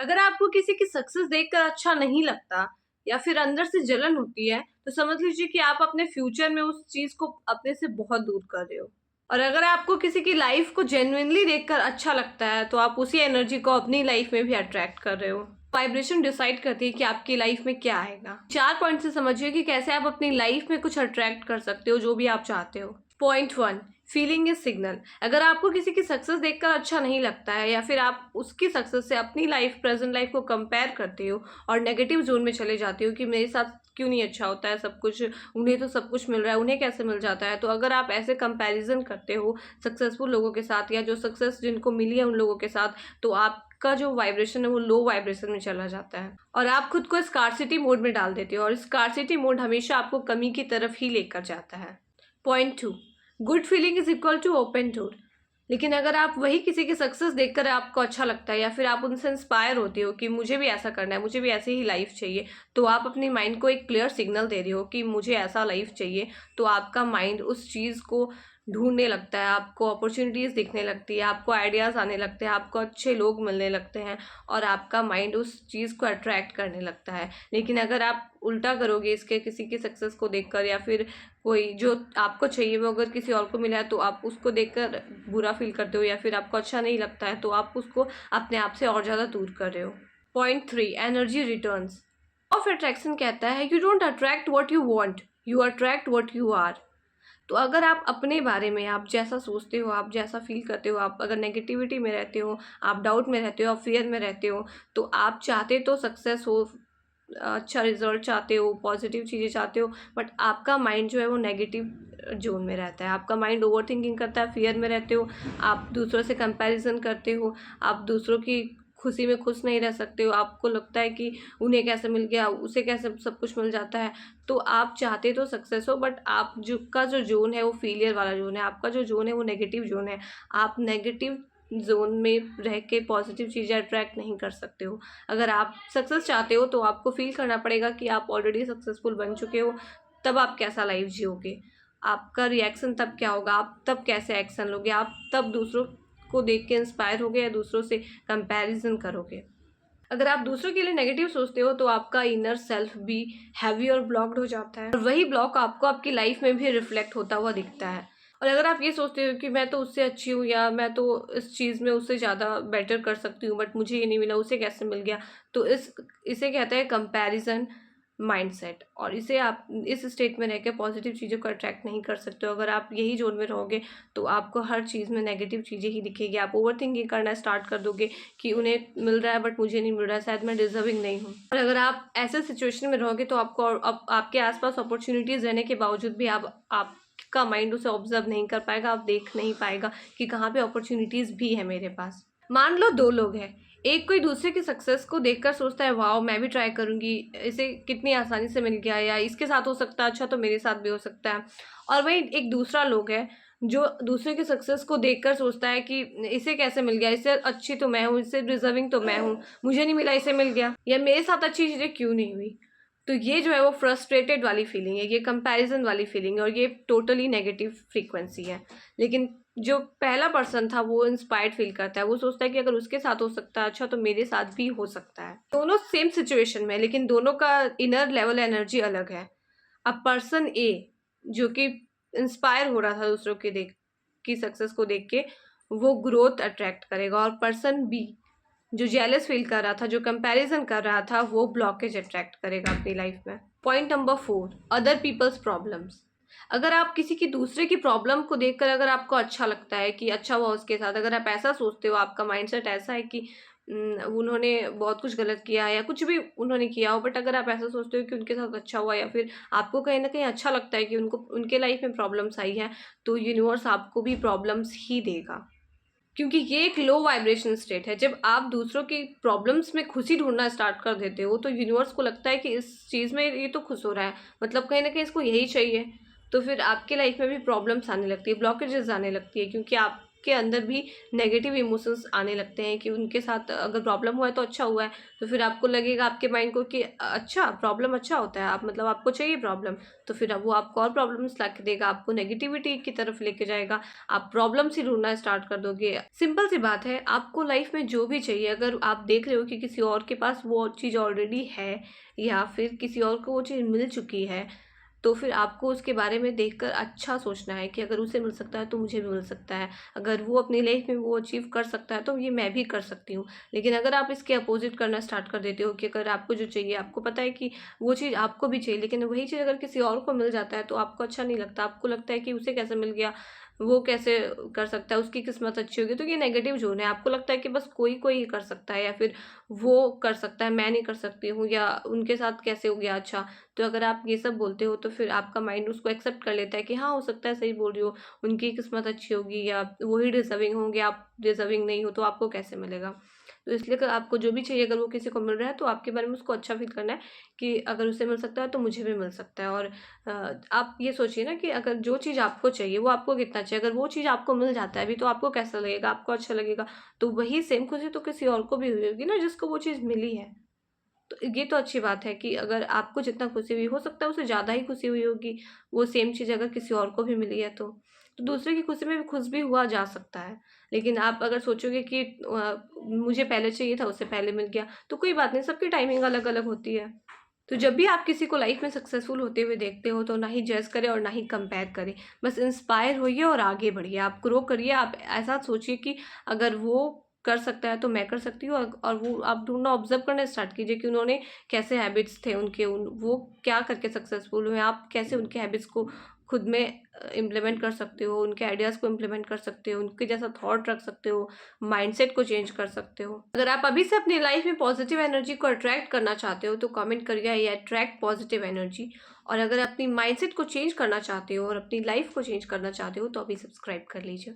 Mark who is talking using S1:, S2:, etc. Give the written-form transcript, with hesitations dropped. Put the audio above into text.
S1: अगर आपको किसी की सक्सेस देखकर अच्छा नहीं लगता या फिर अंदर से जलन होती है, तो समझ लीजिए कि आप अपने फ्यूचर में उस चीज को अपने से बहुत दूर कर रहे हो। और अगर आपको किसी की लाइफ को जेन्युइनली देखकर अच्छा लगता है, तो आप उसी एनर्जी को अपनी लाइफ में भी अट्रैक्ट कर रहे हो। वाइब्रेशन डिसाइड करती है कि आपकी लाइफ में क्या आएगा। 4 पॉइंट से समझिए कि कैसे आप अपनी लाइफ में कुछ अट्रैक्ट कर सकते हो जो भी आप चाहते हो। Point 1, feeling is signal. अगर आपको किसी की सक्सेस देखकर अच्छा नहीं लगता है या फिर आप उसकी सक्सेस से अपनी लाइफ, प्रेजेंट लाइफ को कंपेयर करते हो और नेगेटिव जोन में चले जाते हो कि मेरे साथ क्यों नहीं अच्छा होता है सब कुछ, उन्हें तो सब कुछ मिल रहा है, उन्हें कैसे मिल जाता है। तो अगर आप ऐसे कंपैरिजन करते हो सक्सेसफुल लोगों के साथ या जो सक्सेस जिनको मिली है उन लोगों के साथ, तो आपका जो वाइब्रेशन है वो लो वाइब्रेशन में चला जाता है और आप खुद को स्कार्सिटी मोड में डाल देते हो और स्कार्सिटी मोड हमेशा आपको कमी की तरफ ही लेकर जाता है। Point 2, good feeling is equal to open door. लेकिन अगर आप वही किसी की सक्सेस देखकर आपको अच्छा लगता है या फिर आप उनसे इंस्पायर होते हो कि मुझे भी ऐसा करना है, मुझे भी ऐसी ही लाइफ चाहिए, तो आप अपनी माइंड को एक क्लियर सिग्नल दे रहे हो कि मुझे ऐसा लाइफ चाहिए। तो आपका माइंड उस चीज़ को ढूंढने लगता है, आपको अपॉर्चुनिटीज़ दिखने लगती है, आपको आइडियाज़ आने लगते हैं, आपको अच्छे लोग मिलने लगते हैं और आपका माइंड उस चीज़ को अट्रैक्ट करने लगता है। लेकिन अगर आप उल्टा करोगे इसके, किसी की सक्सेस को देखकर या फिर कोई जो आपको चाहिए वो अगर किसी और को मिला है तो आप उसको देखकर बुरा फील करते हो या फिर आपको अच्छा नहीं लगता है, तो आप उसको अपने आप से और ज़्यादा दूर कर रहे हो। Point 3, energy returns. Of attraction कहता है you don't attract what you want, you attract what you are. तो अगर आप अपने बारे में, आप जैसा सोचते हो, आप जैसा फील करते हो, आप अगर नेगेटिविटी में रहते हो, आप डाउट में रहते हो, आप फियर में रहते हो, तो आप चाहते तो सक्सेस हो, अच्छा रिजल्ट चाहते हो, पॉजिटिव चीज़ें चाहते हो, बट आपका माइंड जो है वो नेगेटिव जोन में रहता है। आपका माइंड ओवर थिंकिंग करता है, फियर में रहते हो, आप दूसरों से कंपैरिजन करते हो, आप दूसरों की खुशी में खुश नहीं रह सकते हो, आपको लगता है कि उन्हें कैसे मिल गया, उसे कैसे सब कुछ मिल जाता है। तो आप चाहते तो सक्सेस हो, बट आप जो जोन है वो फेलियर वाला जोन है, आपका जो जोन है वो नेगेटिव जोन है। आप नेगेटिव जोन में रह के पॉजिटिव चीज़ें अट्रैक्ट नहीं कर सकते हो। अगर आप सक्सेस चाहते हो तो आपको फील करना पड़ेगा कि आप ऑलरेडी सक्सेसफुल बन चुके हो, तब आप कैसा लाइफ जियोगे, आपका रिएक्शन तब क्या होगा, आप तब कैसे एक्शन लोगे, आप तब दूसरों को देख के इंस्पायर होगे या दूसरों से कंपैरिजन करोगे। अगर आप दूसरों के लिए नेगेटिव सोचते हो तो आपका इनर सेल्फ भी हैवी और ब्लॉक्ड हो जाता है और वही ब्लॉक आपको आपकी लाइफ में भी रिफ्लेक्ट होता हुआ दिखता है। और अगर आप ये सोचते हो कि मैं तो उससे अच्छी हूँ या मैं तो इस चीज़ में उससे ज़्यादा बेटर कर सकती हूँ बट मुझे ये नहीं मिला, उसे कैसे मिल गया, तो इसे कहते हैं कंपैरिजन माइंडसेट। और इसे आप इस स्टेट में रह के पॉजिटिव चीज़ों को अट्रैक्ट नहीं कर सकते हो। अगर आप यही जोन में रहोगे तो आपको हर चीज़ में नेगेटिव चीज़ें ही दिखेगी, आप ओवर थिंकिंग करना स्टार्ट कर दोगे कि उन्हें मिल रहा है बट मुझे नहीं मिल रहा है, शायद मैं डिजर्विंग नहीं हूँ। और अगर आप ऐसे सिचुएशन में रहोगे तो आपको आपके आसपास अपॉर्चुनिटीज़ रहने के बावजूद भी आपका माइंड उसे ऑब्जर्व नहीं कर पाएगा, आप देख नहीं पाएगा कि कहाँ पे अपॉर्चुनिटीज़ भी है मेरे पास। मान लो 2 लोग हैं, एक कोई दूसरे की सक्सेस को देखकर सोचता है वाओ मैं भी ट्राई करूँगी, इसे कितनी आसानी से मिल गया या इसके साथ हो सकता है, अच्छा तो मेरे साथ भी हो सकता है। और वही एक दूसरा लोग है जो दूसरे की सक्सेस को देखकर सोचता है कि इसे कैसे मिल गया, इससे अच्छी तो मैं हूँ, इससे डिजर्विंग तो मैं हूँ, मुझे नहीं मिला इसे मिल गया, या मेरे साथ अच्छी चीज़ें क्यों नहीं हुई। तो ये जो है वो फ्रस्ट्रेटेड वाली फीलिंग है, ये कंपैरिजन वाली फीलिंग है और ये टोटली नेगेटिव फ्रीक्वेंसी है। लेकिन जो पहला पर्सन था वो इंस्पायर्ड फील करता है, वो सोचता है कि अगर उसके साथ हो सकता है अच्छा तो मेरे साथ भी हो सकता है। दोनों सेम सिचुएशन में, लेकिन दोनों का इनर लेवल एनर्जी अलग है। अब पर्सन ए जो कि इंस्पायर हो रहा था दूसरों के देख की सक्सेस को देख के, वो ग्रोथ अट्रैक्ट करेगा, और पर्सन बी जो जेलस फील कर रहा था, जो कंपैरिजन कर रहा था, वो ब्लॉकेज अट्रैक्ट करेगा अपनी लाइफ में। Point number 4, other people's problems. अगर आप किसी की दूसरे की प्रॉब्लम को देखकर अगर आपको अच्छा लगता है कि अच्छा हुआ उसके साथ, अगर आप ऐसा सोचते हो, आपका माइंडसेट ऐसा है कि उन्होंने बहुत कुछ गलत किया है या कुछ भी उन्होंने किया हो, बट अगर आप ऐसा सोचते हो कि उनके साथ अच्छा हुआ या फिर आपको कहीं ना कहीं अच्छा लगता है कि उनको उनके लाइफ में प्रॉब्लम्स आई है, तो यूनिवर्स आपको भी प्रॉब्लम्स ही देगा, क्योंकि ये एक लो वाइब्रेशन स्टेट है। जब आप दूसरों की प्रॉब्लम्स में खुशी ढूंढना स्टार्ट कर देते हो तो यूनिवर्स को लगता है कि इस चीज़ में ये तो खुश हो रहा है, मतलब कहीं ना कहीं इसको यही चाहिए, तो फिर आपके लाइफ में भी प्रॉब्लम्स आने लगती है, ब्लॉकेजेस आने लगती है, क्योंकि आप के अंदर भी नेगेटिव इमोशंस आने लगते हैं कि उनके साथ अगर प्रॉब्लम हुआ है तो अच्छा हुआ है, तो फिर आपको लगेगा आपके माइंड को कि अच्छा प्रॉब्लम अच्छा होता है, आप मतलब आपको चाहिए प्रॉब्लम, तो फिर अब वो आपको और प्रॉब्लम्स ला के देगा, आपको नेगेटिविटी की तरफ लेके जाएगा, आप प्रॉब्लम्स ही ढूंढना स्टार्ट कर दोगे। सिंपल सी बात है, आपको लाइफ में जो भी चाहिए, अगर आप देख रहे हो कि किसी और के पास वो चीज़ ऑलरेडी है या फिर किसी और को वो चीज़ मिल चुकी है, तो फिर आपको उसके बारे में देखकर अच्छा सोचना है कि अगर उसे मिल सकता है तो मुझे भी मिल सकता है, अगर वो अपनी लाइफ में वो अचीव कर सकता है तो ये मैं भी कर सकती हूँ। लेकिन अगर आप इसके अपोजिट करना स्टार्ट कर देते हो कि अगर आपको जो चाहिए, आपको पता है कि वो चीज़ आपको भी चाहिए, लेकिन वही चीज़ अगर किसी और को मिल जाता है तो आपको अच्छा नहीं लगता, आपको लगता है कि उसे कैसे मिल गया, वो कैसे कर सकता है, उसकी किस्मत अच्छी होगी, तो ये नेगेटिव जोन है। आपको लगता है कि बस कोई कोई ही कर सकता है या फिर वो कर सकता है, मैं नहीं कर सकती हूँ, या उनके साथ कैसे हो गया अच्छा। तो अगर आप ये सब बोलते हो तो फिर आपका माइंड उसको एक्सेप्ट कर लेता है कि हाँ, हो सकता है सही बोल रही हो, उनकी किस्मत अच्छी होगी या वो ही डिजर्विंग होंगे, आप डिजर्विंग नहीं हो तो आपको कैसे मिलेगा। तो इसलिए अगर आपको जो भी चाहिए, अगर वो किसी को मिल रहा है तो आपके बारे में उसको अच्छा फील करना है कि अगर उसे मिल सकता है तो मुझे भी मिल सकता है। और आप ये सोचिए ना कि अगर जो चीज़ आपको चाहिए वो आपको कितना चाहिए, अगर वो चीज़ आपको मिल जाता है अभी तो आपको कैसा लगेगा, आपको अच्छा लगेगा। तो वही सेम खुशी तो किसी और को भी हुई होगी ना जिसको वो चीज़ मिली है। तो ये तो अच्छी बात है कि अगर आपको जितना खुशी हुई, हो सकता है उसे ज़्यादा ही खुशी हुई होगी, वो सेम चीज़ अगर किसी और को भी मिली है तो। तो दूसरे की खुशी में भी खुश भी हुआ जा सकता है। लेकिन आप अगर सोचोगे कि मुझे पहले चाहिए था, उससे पहले मिल गया, तो कोई बात नहीं, सबकी टाइमिंग अलग-अलग होती है। तो जब भी आप किसी को लाइफ में सक्सेसफुल होते हुए देखते हो तो ना ही जज करें और ना ही कंपेयर करें। बस इंस्पायर होइए और आगे बढ़िए, आप ग्रो करिए। आप ऐसा सोचिए कि अगर वो कर सकता है तो मैं कर सकती हूँ, और वो आप ढूंढना ऑब्जर्व करना स्टार्ट कीजिए कि उन्होंने कैसे हैबिट्स थे उनके, वो क्या करके सक्सेसफुल हुए, आप कैसे उनके हैबिट्स को खुद में इम्प्लीमेंट कर सकते हो, उनके आइडियाज़ को इम्प्लीमेंट कर सकते हो, उनके जैसा थॉट रख सकते हो, माइंडसेट को चेंज कर सकते हो। अगर आप अभी से अपनी लाइफ में पॉजिटिव एनर्जी को अट्रैक्ट करना चाहते हो तो कमेंट करिए आई अट्रैक्ट पॉजिटिव एनर्जी। और अगर अपनी माइंडसेट को चेंज करना चाहते हो और अपनी लाइफ को चेंज करना चाहते हो तो अभी सब्सक्राइब कर लीजिए।